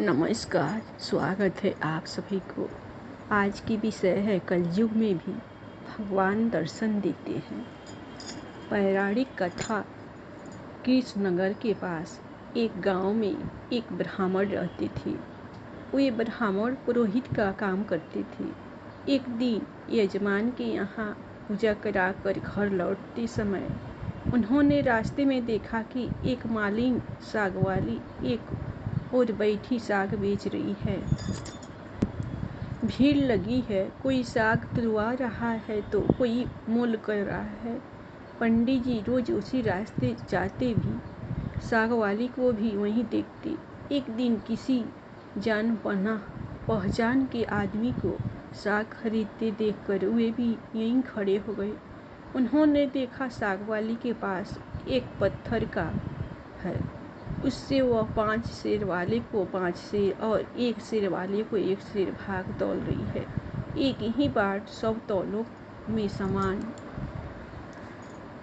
नमस्कार, स्वागत है आप सभी को। आज की विषय है कलयुग में भी भगवान दर्शन देते हैं। पौराणिक कथा। कृष्णनगर के पास एक गांव में एक ब्राह्मण रहते थे। वे ब्राह्मण पुरोहित का काम करते थे। एक दिन यजमान के यहाँ पूजा कराकर घर लौटते समय उन्होंने रास्ते में देखा कि एक मालिन साग वाली एक और बैठी साग बेच रही है। भीड़ लगी है, कोई साग तुड़वा रहा है तो कोई मोल कर रहा है। पंडित जी रोज उसी रास्ते जाते भी साग वाली को भी वहीं देखते। एक दिन किसी जान पहचान के आदमी को साग खरीदते देखकर वे भी यहीं खड़े हो गए। उन्होंने देखा साग वाली के पास एक पत्थर का है। उससे वह 5 सेर वाले को 5 सेर और 1 सेर वाले को 1 सेर भाग तौल रही है। एक ही बार सब तौलों में समान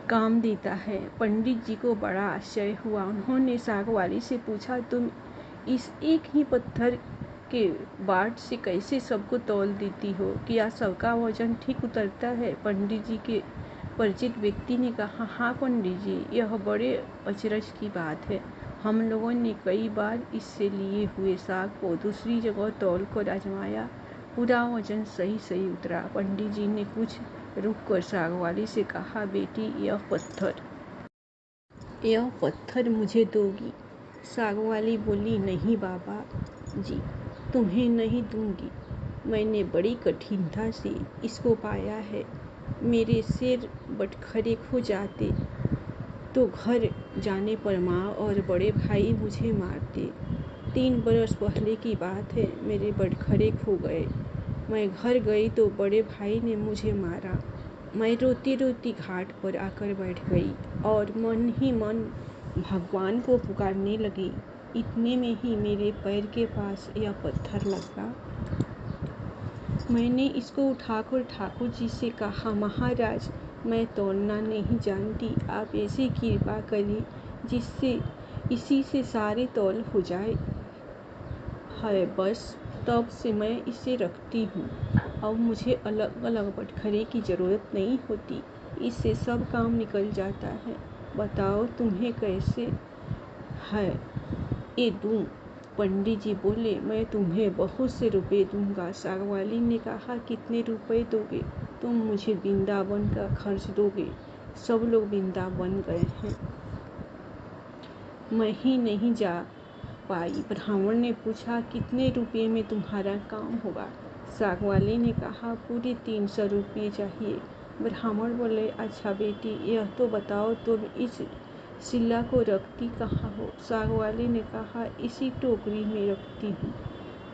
काम देता है। पंडित जी को बड़ा आश्चर्य हुआ। उन्होंने साग वाली से पूछा, तुम इस एक ही पत्थर के बाट से कैसे सबको तौल देती हो? क्या सबका वजन ठीक उतरता है? पंडित जी के परिचित व्यक्ति ने कहा, हाँ पंडित जी, यह बड़े अचरज की बात है। हम लोगों ने कई बार इससे लिए हुए साग को दूसरी जगह तौल कर आजमाया, पूरा वजन सही उतरा। पंडित जी ने कुछ रुककर साग वाली से कहा, बेटी यह पत्थर मुझे दोगी? साग वाली बोली, नहीं बाबा जी, तुम्हें नहीं दूंगी। मैंने बड़ी कठिनता से इसको पाया है। मेरे सिर बटखरे हो जाते तो घर जाने पर माँ और बड़े भाई मुझे मारते। 3 बरस पहले की बात है, मेरे बटखरे खो गए। मैं घर गई तो बड़े भाई ने मुझे मारा। मैं रोती रोती घाट पर आकर बैठ गई और मन ही मन भगवान को पुकारने लगी। इतने में ही मेरे पैर के पास यह पत्थर लगा। मैंने इसको उठाकर ठाकुर जी से कहा, महाराज, मैं तौलना नहीं जानती, आप ऐसी कृपा करिए जिससे इसी से सारे तौल हो जाए है। बस तब से मैं इसे रखती हूँ। अब मुझे अलग अलग बटखरे की ज़रूरत नहीं होती, इससे सब काम निकल जाता है। बताओ तुम्हें कैसे है ये दूँ? पंडित जी बोले, मैं तुम्हें बहुत से रुपए दूंगा। साग वाली ने कहा, कितने रुपए दोगे? तुम मुझे वृंदावन का खर्च दोगे। सब लोग वृंदावन गए हैं, मैं ही नहीं जा पाई। ब्राह्मण ने पूछा, कितने रुपये में तुम्हारा काम होगा? साग वाली ने कहा, पूरे 300 रुपये चाहिए। ब्राह्मण बोले, अच्छा बेटी, यह तो बताओ तुम इस शिला को रखती कहाँ हो? साग वाली ने कहा, इसी टोकरी में रखती हूँ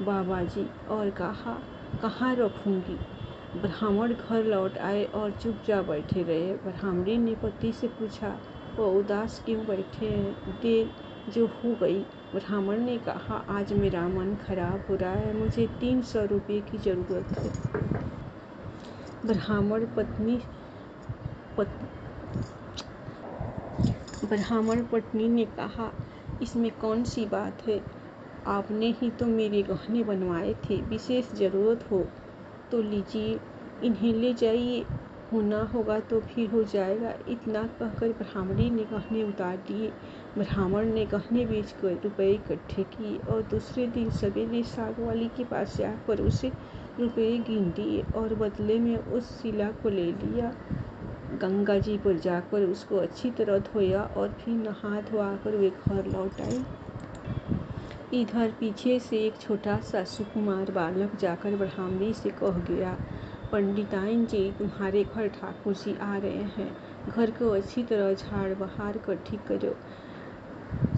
बाबा जी। और कहा, कहाँ रखूँगी? ब्राह्मण घर लौट आए और चुपचाप बैठे रहे। ब्राह्मणी ने पति से पूछा, वो उदास क्यों बैठे हैं? देर जो हो गई। ब्राह्मण ने कहा, आज मेरा मन खराब हो रहा है, मुझे 300 रुपये की ज़रूरत है। ब्राह्मण पत्नी ने कहा, इसमें कौन सी बात है? आपने ही तो मेरे गहने बनवाए थे, विशेष ज़रूरत हो तो लीजिए, इन्हें ले जाइए, होना होगा तो फिर हो जाएगा। इतना कहकर ब्राह्मणी ने गहने उतार दिए। ब्राह्मण ने गहने बेचकर रुपए इकट्ठे किए और दूसरे दिन सवेरे साग वाली के पास जाकर उसे रुपए गिन दिए और बदले में उस शिला को ले लिया। गंगा जी पर जाकर उसको अच्छी तरह धोया और फिर नहा धोआ कर वे घर लौट आए। इधर पीछे से एक छोटा सा सुकुमार बालक जाकर ब्राह्मणी से कह गया, पंडिताइन जी, तुम्हारे घर ठाकुर जी आ रहे हैं, घर को अच्छी तरह झाड़ बहार कर ठीक करो।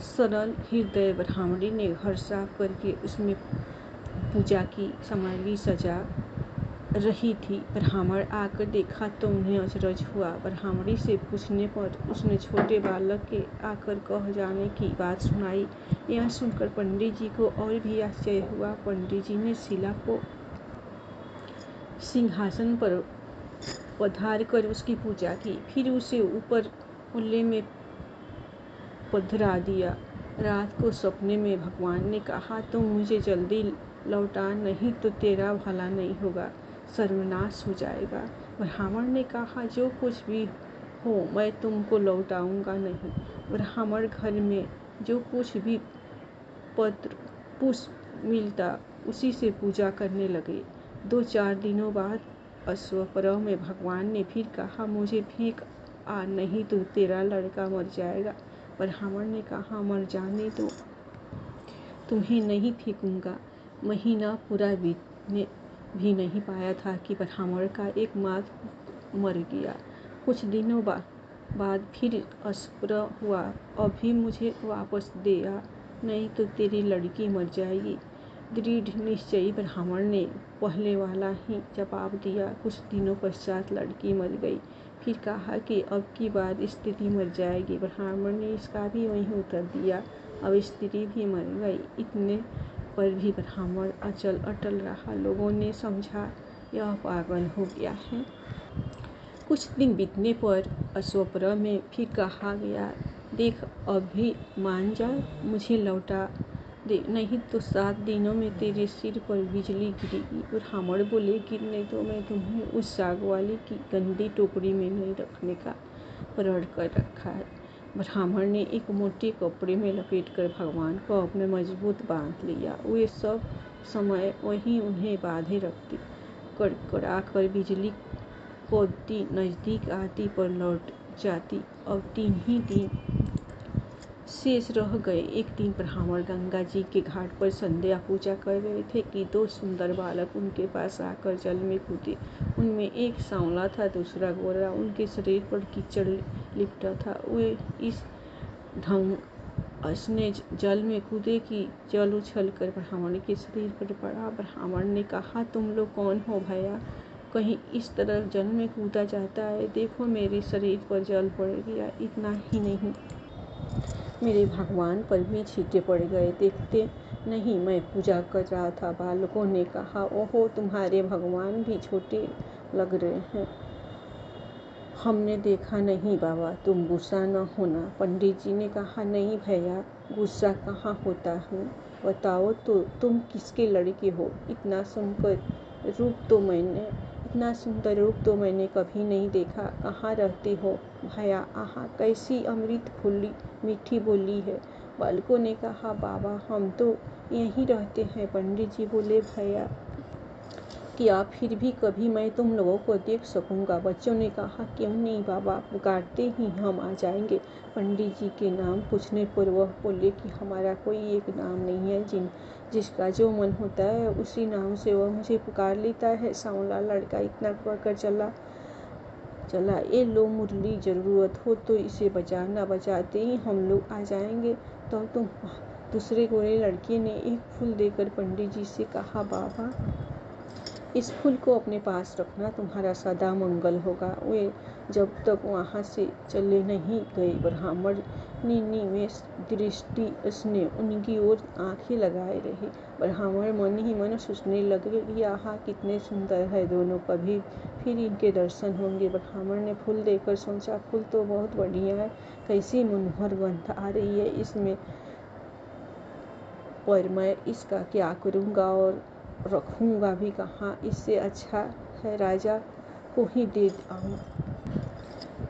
सरल हृदय ब्राह्मणी ने घर साफ करके उसमें पूजा की सामग्री सजा रही थी। ब्राह्मण आकर देखा तो उन्हें अचरज हुआ। ब्राह्मणी से पूछने पर उसने छोटे बालक के आकर कह जाने की बात सुनाई। यह सुनकर पंडित जी को और भी आश्चर्य हुआ। पंडित जी ने शिला को सिंहासन पर पधार कर उसकी पूजा की, फिर उसे ऊपर कुल्ले में पधरा दिया। रात को सपने में भगवान ने कहा, तो मुझे जल्दी लौटा, नहीं तो तेरा भला नहीं होगा, सर्वनाश हो जाएगा। ब्राह्मण ने कहा, जो कुछ भी हो मैं तुमको लौटाऊंगा नहीं। ब्राह्मण घर में जो कुछ भी पत्र पुष्प मिलता उसी से पूजा करने लगे। 2-4 दिनों बाद अश्वपरव में भगवान ने फिर कहा, मुझे फेंक आ, नहीं तो तेरा लड़का मर जाएगा। ब्राह्मण ने कहा, मर जाने दो, तुम्हें नहीं फेंकूंगा। महीना पूरा बीतने भी नहीं पाया था कि ब्राह्मण का एकमात्र मर गया। कुछ दिनों बाद फिर अश्वपरव हुआ, अभी मुझे वापस दे आ, नहीं तो तेरी लड़की मर जाएगी। दृढ़ निश्चयी ब्राह्मण ने पहले वाला ही जवाब दिया। कुछ दिनों पश्चात लड़की मर गई। फिर कहा कि अब की बार स्त्री मर जाएगी। ब्राह्मण ने इसका भी वही उत्तर दिया। अब स्त्री भी मर गई। इतने पर भी ब्राह्मण अचल अटल रहा। लोगों ने समझा यह पागल हो गया है। कुछ दिन बीतने पर अश्वपरव में फिर कहा गया, देख अब भी मान जा, मुझे लौटा दे, नहीं तो 7 दिनों में तेरे सिर पर बिजली गिरेगी। ब्राह्मण बोले, गिरने दो, मैं तुम्हें उस साग वाले की गंदी टोकरी में नहीं रखने का प्रण कर रखा है। ब्राह्मण ने एक मोटे कपड़े में लपेटकर भगवान को अपने मजबूत बांध लिया। वे सब समय वहीं उन्हें बांधे रखते। कड़कड़ा कर बिजली कौदी नजदीक आती पर लौट जाती। अब 3 ही दिन शेष रह गए। एक दिन ब्राह्मण गंगा जी के घाट पर संध्या पूजा कर रहे थे कि 2 सुंदर बालक उनके पास आकर जल में कूदे। उनमें एक सांवला था, दूसरा गोरा। उनके शरीर पर कीचड़ लिपटा था। वे इस ढंग असने जल में कूदे कि जल उछलकर ब्राह्मण के शरीर पर पड़ा। ब्राह्मण ने कहा, तुम लोग कौन हो भैया, कहीं इस तरह जल में कूदा जाता है? देखो मेरे शरीर पर जल पड़ गया। इतना ही नहीं, मेरे भगवान पर भी छींटे पड़ गए। देखते नहीं, मैं पूजा कर रहा था। बालकों ने कहा, ओहो, तुम्हारे भगवान भी छोटे लग रहे हैं। हमने देखा नहीं बाबा, तुम गुस्सा न होना। पंडित जी ने कहा, नहीं भैया, गुस्सा कहाँ होता है, बताओ तो तुम किसके लड़के हो? इतना सुंदर रूप तो मैंने कभी नहीं देखा। कहाँ रहते हो भैया? आहा, कैसी अमृत फुल्ली मीठी बोली है। बालकों ने कहा, बाबा हम तो यहीं रहते हैं। पंडित जी बोले, भैया क्या फिर भी कभी मैं तुम लोगों को देख सकूंगा? बच्चों ने कहा, क्यों नहीं बाबा, पुकारते ही हम आ जाएंगे। पंडित जी के नाम पूछने पर वह बोले कि हमारा कोई एक नाम नहीं है, जिसका जो मन होता है उसी नाम से वह मुझे पुकार लेता है। सांवला लड़का इतना कहकर चला। ये लो मुरली, जरूरत हो तो इसे बजाना, बजाते ही हम लोग आ जाएंगे। तो तुम दूसरे गोरे लड़के ने एक फूल देकर पंडित जी से कहा, बाबा इस फूल को अपने पास रखना, तुम्हारा सदा मंगल होगा। वे जब तक वहाँ से चले नहीं गए, ब्राह्मण निमेष दृष्टि उसने उनकी ओर आंखें लगाए रहे। ब्राह्मण मन ही मन सोचने लगे, आहा कितने सुंदर है दोनों, कभी फिर इनके दर्शन होंगे। ब्राह्मण ने फूल देकर सोचा, फूल तो बहुत बढ़िया है, कैसी मनोहर गंध आ रही है इसमें, पर मैं इसका क्या करूँगा और रखूँगा भी कहाँ? इससे अच्छा है राजा को ही दे आऊँ।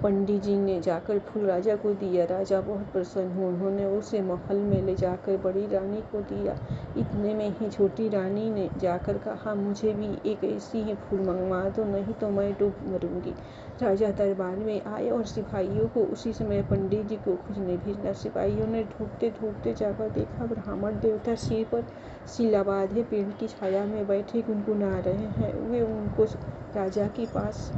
पंडित जी ने जाकर फूल राजा को दिया। राजा बहुत प्रसन्न हुए। उन्होंने उसे महल में ले जाकर बड़ी रानी को दिया। इतने में ही छोटी रानी ने जाकर कहा, मुझे भी एक ऐसी ही फूल मंगवा दो, नहीं तो मैं डूब मरूंगी। राजा दरबार में आए और सिपाहियों को उसी समय पंडित जी को खोजने भेजा। सिपाहियों ने ढूंढते ढूंढते जाकर देखा, ब्राह्मण देवता सिर पर शिला बांधे पेड़ की छाया में बैठे गुनगुना रहे हैं। वे उनको राजा के पास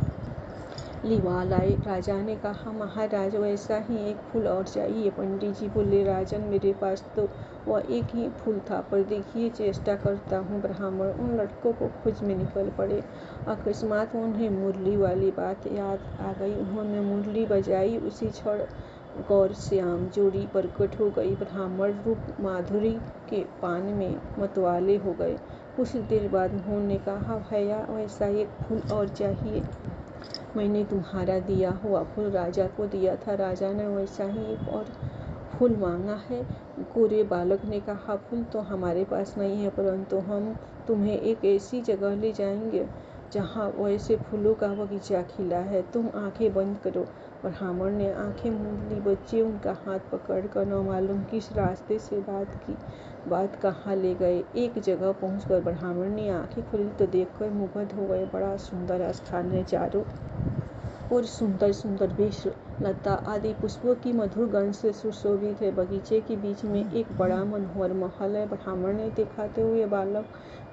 लिवा लाए। राजा ने कहा, महाराज वैसा ही एक फूल और चाहिए। पंडित जी बोले, राजन मेरे पास तो वह एक ही फूल था, पर देखिए चेष्टा करता हूँ। ब्राह्मण उन लड़कों को खोज में निकल पड़े। अकस्मात उन्हें मुरली वाली बात याद आ गई। उन्होंने मुरली बजाई। उसी क्षण गौर श्याम जोड़ी प्रकट हो गई। ब्राह्मण रूप माधुरी के पान में मतवाले हो गए। कुछ देर बाद उन्होंने कहा, भैया वैसा एक फूल और चाहिए। मैंने तुम्हारा दिया हुआ फूल राजा को दिया था। राजा ने वैसा ही एक और फूल मांगा है? गोरे बालक ने कहा, फूल तो हमारे पास नहीं है, परंतु हम तुम्हें एक ऐसी जगह ले जाएंगे जहाँ वैसे फूलों का बगीचा खिला है। तुम आंखें बंद करो। ब्राह्मण ने आंखें मूंद ली। बच्चे उनका हाथ पकड़कर न मालूम किस रास्ते से बात कहाँ ले गए। एक जगह पहुंचकर ब्राह्मण ने आंखें खोली तो देखकर मुग्ध हो गए। बड़ा सुंदर स्थान है, चारों और सुंदर सुंदर वृक्ष, लता आदि पुष्पों की मधुर गंध से सुशोभित है। बगीचे के बीच में एक बड़ा मनोहर महल है। ब्राह्मण ने देखा तो वे बालक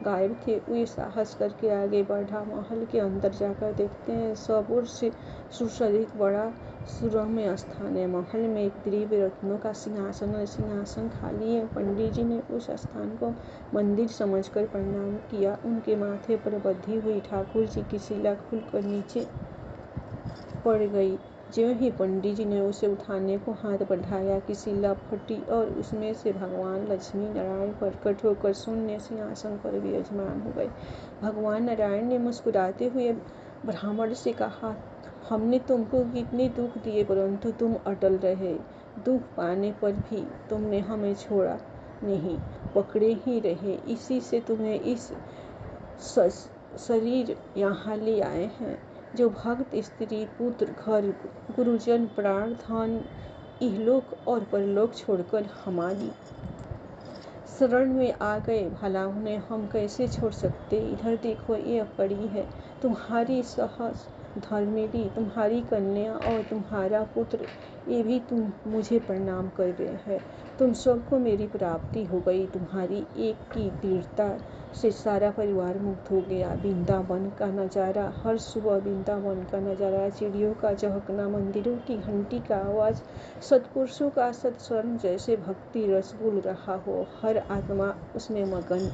गायब थे। वे साहस करके आगे बढ़ा। महल के अंदर जाकर देखते हैं सब ओर से सुसज्जित बड़ा सुरम्य स्थान है। महल में एक दिव्य रत्नों का सिंहासन है। सिंहासन खाली है। पंडित जी ने उस स्थान को मंदिर समझकर प्रणाम किया। उनके माथे पर बंधी हुई ठाकुर जी की शिला खुलकर नीचे पड़ गई। ज्यों ही पंडित जी ने उसे उठाने को हाथ बढ़ाया कि शिला फटी और उसमें से भगवान लक्ष्मी नारायण प्रकट होकर शून्य सिंहासन पर विराजमान हो गए। भगवान नारायण ने मुस्कुराते हुए ब्राह्मण से कहा, हमने तुमको कितने दुख दिए, परंतु तुम अटल रहे। दुख पाने पर भी तुमने हमें छोड़ा नहीं, पकड़े ही रहे। इसी से तुम्हें इस शरीर यहाँ ले आए हैं। जो भक्त स्त्री पुत्र घर गुरुजन प्राण धन इहलोक और परलोक छोड़कर हमारी शरण में आ गए, भला उन्हें हम कैसे छोड़ सकते। इधर देखो, ये पड़ी है तुम्हारी सहस धर्मेली, तुम्हारी कन्या और तुम्हारा पुत्र, ये भी तुम मुझे प्रणाम कर रहे हैं। तुम सबको मेरी प्राप्ति हो गई। तुम्हारी एक की दृढ़ता से सारा परिवार मुक्त हो गया। वृंदावन का नज़ारा, हर सुबह वृंदावन का नज़ारा, चिड़ियों का चहकना, मंदिरों की घंटी का आवाज़, सत्पुरुषों का सत्संग, जैसे भक्ति रस घुल रहा हो, हर आत्मा उसमें मगन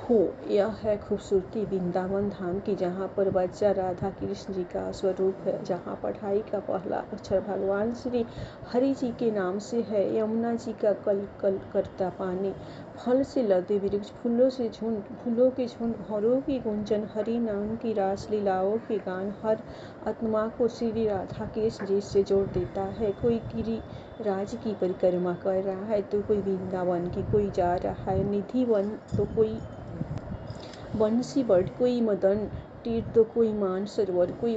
हो। यह है खूबसूरती वृंदावन धाम की, जहाँ पर बच्चा राधा कृष्ण जी का स्वरूप है, जहाँ पढ़ाई का पहला अक्षर भगवान श्री हरि जी के नाम से है। यमुना जी का कल कल करता पानी, फल से लदे वृक्ष, फूलों से झुंड, फूलों के झुंड, भौरों की गुंजन, हरि नाम की रास लीलाओं के गान, हर आत्मा को श्री राधा कृष्ण जी से जोड़ देता है। कोई गिरिराज की परिक्रमा कर रहा है तो कोई वृंदावन की, कोई जा रहा है निधि वन तो कोई बंसी बट, कोई मदन तीर्थ तो कोई मान सरोवर, कोई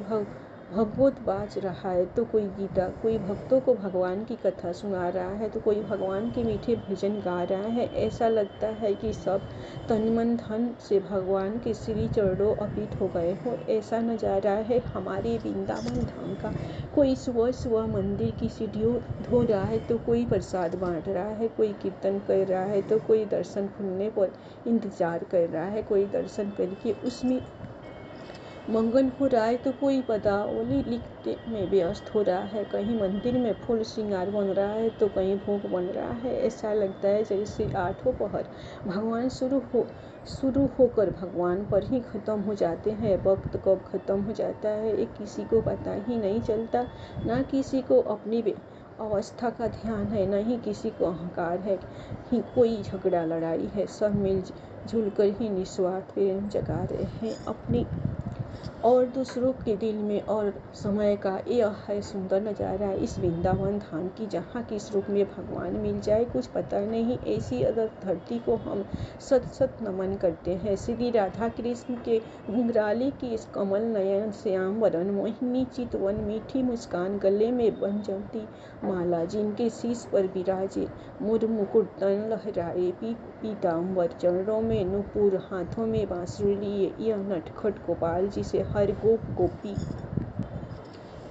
भगवत बाज रहा है तो कोई गीता, कोई भक्तों को भगवान की कथा सुना रहा है तो कोई भगवान के मीठे भजन गा रहा है। ऐसा लगता है कि सब तन मन धन से भगवान के श्री चरणों अर्पित हो गए हो। ऐसा नजारा है हमारे वृंदावन धाम का। कोई सुबह सुबह मंदिर की सीढ़ियों धो रहा है तो कोई प्रसाद बांट रहा है, कोई कीर्तन कर रहा है तो कोई दर्शन खुलने पर इंतजार कर रहा है, कोई दर्शन करके उसमें मंगन हो रहा है तो कोई पदावली लिखने में व्यस्त हो रहा है। कहीं मंदिर में फूल श्रृंगार बन रहा है तो कहीं भोग बन रहा है। ऐसा लगता है जैसे आठों पहर भगवान शुरू होकर भगवान पर ही खत्म हो जाते हैं। वक्त कब खत्म हो जाता है ये किसी को पता ही नहीं चलता। ना किसी को अपनी अवस्था का ध्यान है, न ही किसी को अहंकार है, ही कोई झगड़ा लड़ाई है। सब मिलजुल कर ही निस्वार्थ प्रेम जगा रहे हैं अपनी और दूसरों के दिल में। और समय का यह है सुंदर नज़ारा इस वृंदावन धाम की, जहाँ किस रूप में भगवान मिल जाए कुछ पता नहीं। ऐसी अदर धरती को हम सत सत नमन करते हैं। श्री राधा कृष्ण के घुंघराले की इस कमल नयन, श्याम वरण, मोहिनी चितवन, मीठी मुस्कान, गले में बंजती माला, जिनके शीश पर विराजे मोर मुकुट, तन लहराए पीताम्बर, चरणों में नूपुर, हाथों में बांसुरी लिए यह नटखट गोपाल जिसे हर गोप गोपी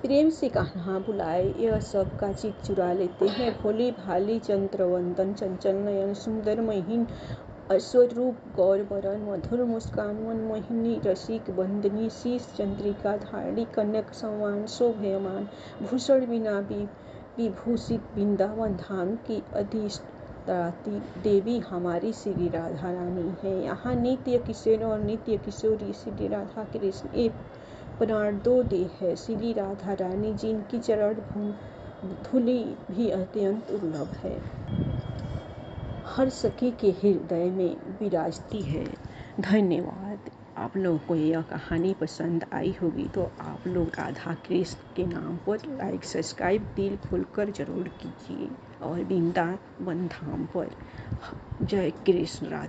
प्रेम से कान्हा बुलाए, यह सब का चित चुरा लेते हैं। भोले भाले चंद्रवंदन, चंचल नयन, सुंदर महीन स्वरूप, गौर वरण, मधुर मुस्कान, मनमोहिनी रसिक बंदनी, शीश चंद्रिका धारी, कनक समान शोभयमान, भूषण बिना विभूषित वृंदावन धाम की अधिष्ठात्री देवी हमारी श्री राधा रानी है। यहाँ नित्य किशोर और नित्य किशोरी श्री राधा कृष्ण एक प्राण दो देह है। श्री राधा रानी जिनकी चरण धूलि भी अत्यंत दुर्लभ है, हर सखी के हृदय में विराजती है। धन्यवाद। आप लोगों को यह कहानी पसंद आई होगी तो आप लोग राधा कृष्ण के नाम पर लाइक सब्सक्राइब दिल खोलकर ज़रूर कीजिए और वृंदावन धाम पर जय कृष्ण राधे।